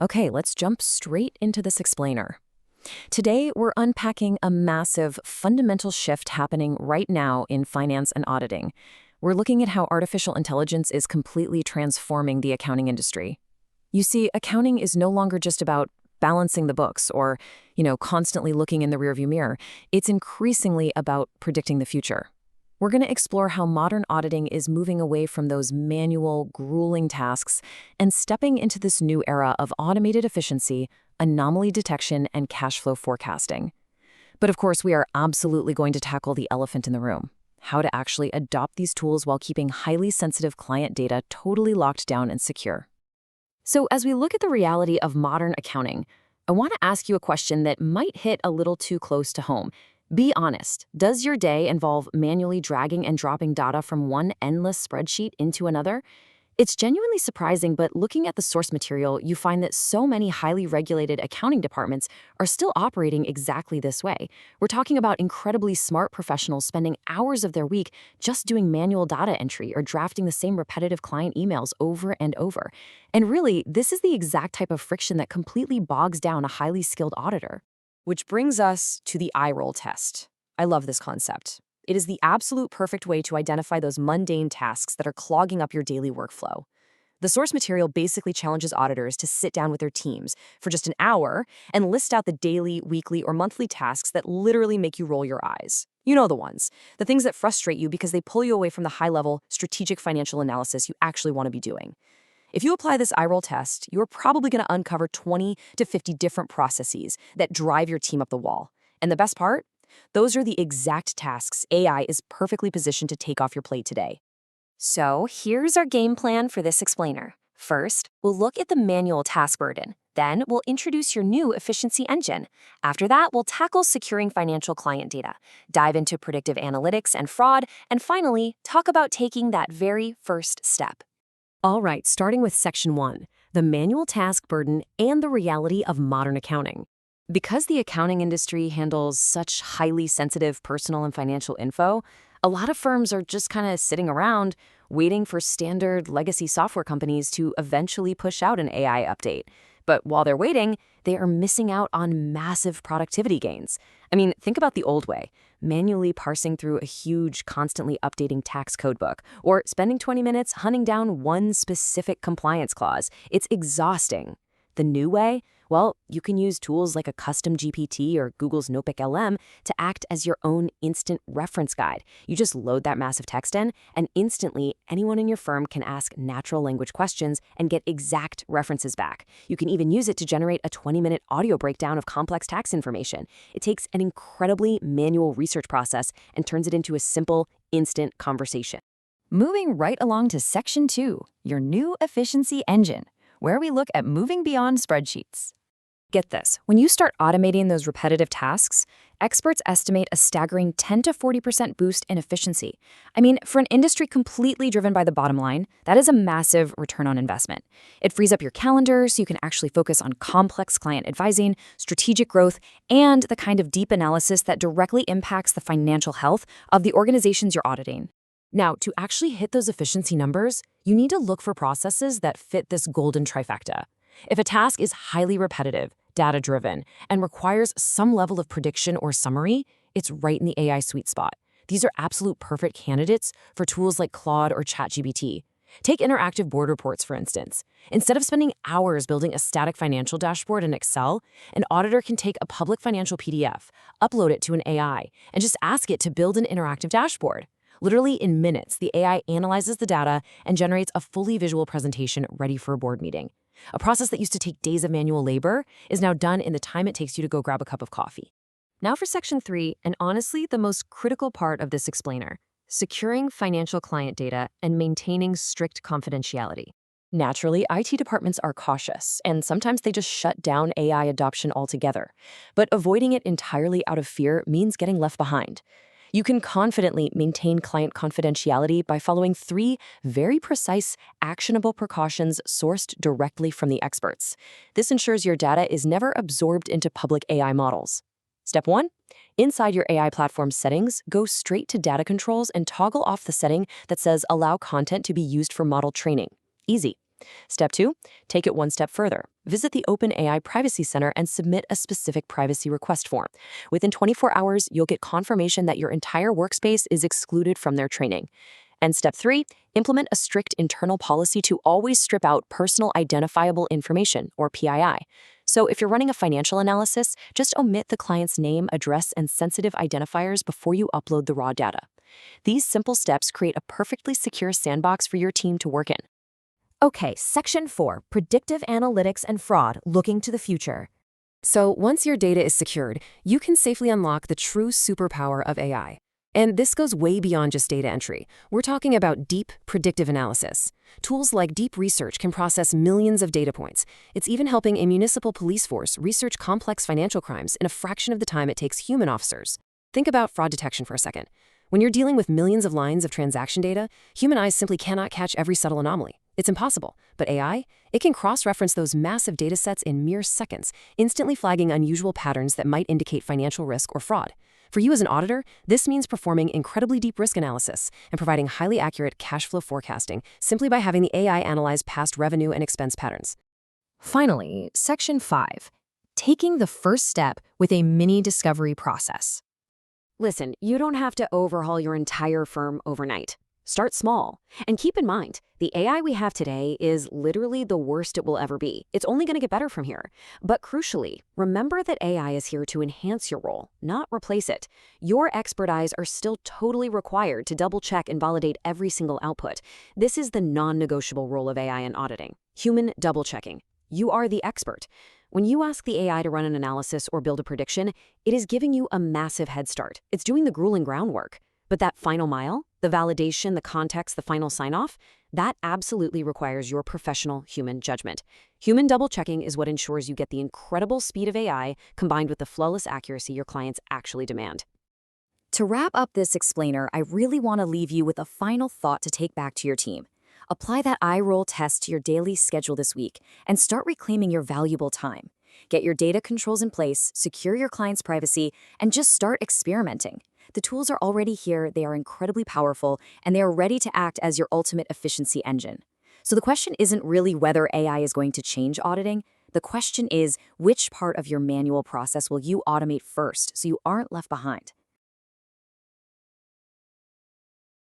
Okay, let's jump straight into this explainer. Today, we're unpacking a massive, fundamental shift happening right now in finance and auditing. We're looking at how artificial intelligence is completely transforming the accounting industry. You see, accounting is no longer just about balancing the books or, constantly looking in the rearview mirror. It's increasingly about predicting the future. We're going to explore how modern auditing is moving away from those manual, grueling tasks and stepping into this new era of automated efficiency, anomaly detection, and cash flow forecasting. But of course, we are absolutely going to tackle the elephant in the room: how to actually adopt these tools while keeping highly sensitive client data totally locked down and secure. So as we look at the reality of modern accounting, I want to ask you a question that might hit a little too close to home. Be honest, does your day involve manually dragging and dropping data from one endless spreadsheet into another? It's genuinely surprising, but looking at the source material, you find that so many highly regulated accounting departments are still operating exactly this way. We're talking about incredibly smart professionals spending hours of their week just doing manual data entry or drafting the same repetitive client emails over and over. And really, this is the exact type of friction that completely bogs down a highly skilled auditor. Which brings us to the eye roll test. I love this concept. It is the absolute perfect way to identify those mundane tasks that are clogging up your daily workflow. The source material basically challenges auditors to sit down with their teams for just an hour and list out the daily, weekly, or monthly tasks that literally make you roll your eyes. You know the ones, the things that frustrate you because they pull you away from the high-level, strategic financial analysis you actually want to be doing. If you apply this eye roll test, you're probably going to uncover 20 to 50 different processes that drive your team up the wall. And the best part? Those are the exact tasks AI is perfectly positioned to take off your plate today. So here's our game plan for this explainer. First, we'll look at the manual task burden. Then we'll introduce your new efficiency engine. After that, we'll tackle securing financial client data, dive into predictive analytics and fraud, and finally, talk about taking that very first step. All right, starting with Section 1, the manual task burden and the reality of modern accounting. Because the accounting industry handles such highly sensitive personal and financial info, a lot of firms are just kind of sitting around waiting for standard legacy software companies to eventually push out an AI update. But while they're waiting, they are missing out on massive productivity gains. I mean, think about the old way: manually parsing through a huge, constantly updating tax codebook, or spending 20 minutes hunting down one specific compliance clause. It's exhausting. The new way? Well, you can use tools like a custom GPT or Google's Notebook LM to act as your own instant reference guide. You just load that massive text in, and instantly, anyone in your firm can ask natural language questions and get exact references back. You can even use it to generate a 20-minute audio breakdown of complex tax information. It takes an incredibly manual research process and turns it into a simple, instant conversation. Moving right along to Section 2, your new efficiency engine, where we look at moving beyond spreadsheets. Get this, when you start automating those repetitive tasks, experts estimate a staggering 10 to 40% boost in efficiency. I mean, for an industry completely driven by the bottom line, that is a massive return on investment. It frees up your calendar so you can actually focus on complex client advising, strategic growth, and the kind of deep analysis that directly impacts the financial health of the organizations you're auditing. Now, to actually hit those efficiency numbers, you need to look for processes that fit this golden trifecta. If a task is highly repetitive, data-driven, and requires some level of prediction or summary, it's right in the AI sweet spot. These are absolute perfect candidates for tools like Claude or ChatGPT. Take interactive board reports, for instance. Instead of spending hours building a static financial dashboard in Excel, an auditor can take a public financial PDF, upload it to an AI, and just ask it to build an interactive dashboard. Literally in minutes, the AI analyzes the data and generates a fully visual presentation ready for a board meeting. A process that used to take days of manual labor is now done in the time it takes you to go grab a cup of coffee. Now for Section 3, and honestly the most critical part of this explainer: securing financial client data and maintaining strict confidentiality. Naturally, IT departments are cautious, and sometimes they just shut down AI adoption altogether. But avoiding it entirely out of fear means getting left behind. You can confidently maintain client confidentiality by following 3 very precise, actionable precautions sourced directly from the experts. This ensures your data is never absorbed into public AI models. Step 1. Inside your AI platform settings, go straight to data controls and toggle off the setting that says allow content to be used for model training. Easy. Step 2, take it one step further. Visit the OpenAI Privacy Center and submit a specific privacy request form. Within 24 hours, you'll get confirmation that your entire workspace is excluded from their training. And step 3, implement a strict internal policy to always strip out personal identifiable information, or PII. So if you're running a financial analysis, just omit the client's name, address, and sensitive identifiers before you upload the raw data. These simple steps create a perfectly secure sandbox for your team to work in. Okay, Section 4, Predictive Analytics and Fraud, Looking to the Future. So once your data is secured, you can safely unlock the true superpower of AI. And this goes way beyond just data entry. We're talking about deep predictive analysis. Tools like Deep Research can process millions of data points. It's even helping a municipal police force research complex financial crimes in a fraction of the time it takes human officers. Think about fraud detection for a second. When you're dealing with millions of lines of transaction data, human eyes simply cannot catch every subtle anomaly. It's impossible. But AI, it can cross-reference those massive data sets in mere seconds, instantly flagging unusual patterns that might indicate financial risk or fraud. For you as an auditor, this means performing incredibly deep risk analysis and providing highly accurate cash flow forecasting simply by having the AI analyze past revenue and expense patterns. Finally, Section 5, Taking the First Step with a Mini Discovery Process. Listen, you don't have to overhaul your entire firm overnight. Start small. And keep in mind, the AI we have today is literally the worst it will ever be. It's only going to get better from here. But crucially, remember that AI is here to enhance your role, not replace it. Your expert eyes are still totally required to double-check and validate every single output. This is the non-negotiable role of AI in auditing. Human double-checking. You are the expert. When you ask the AI to run an analysis or build a prediction, it is giving you a massive head start. It's doing the grueling groundwork. But that final mile, the validation, the context, the final sign-off, that absolutely requires your professional human judgment. Human double-checking is what ensures you get the incredible speed of AI combined with the flawless accuracy your clients actually demand. To wrap up this explainer, I really want to leave you with a final thought to take back to your team. Apply that eye roll test to your daily schedule this week and start reclaiming your valuable time. Get your data controls in place, secure your clients' privacy, and just start experimenting. The tools are already here, they are incredibly powerful, and they are ready to act as your ultimate efficiency engine. So the question isn't really whether AI is going to change auditing. The question is, which part of your manual process will you automate first so you aren't left behind?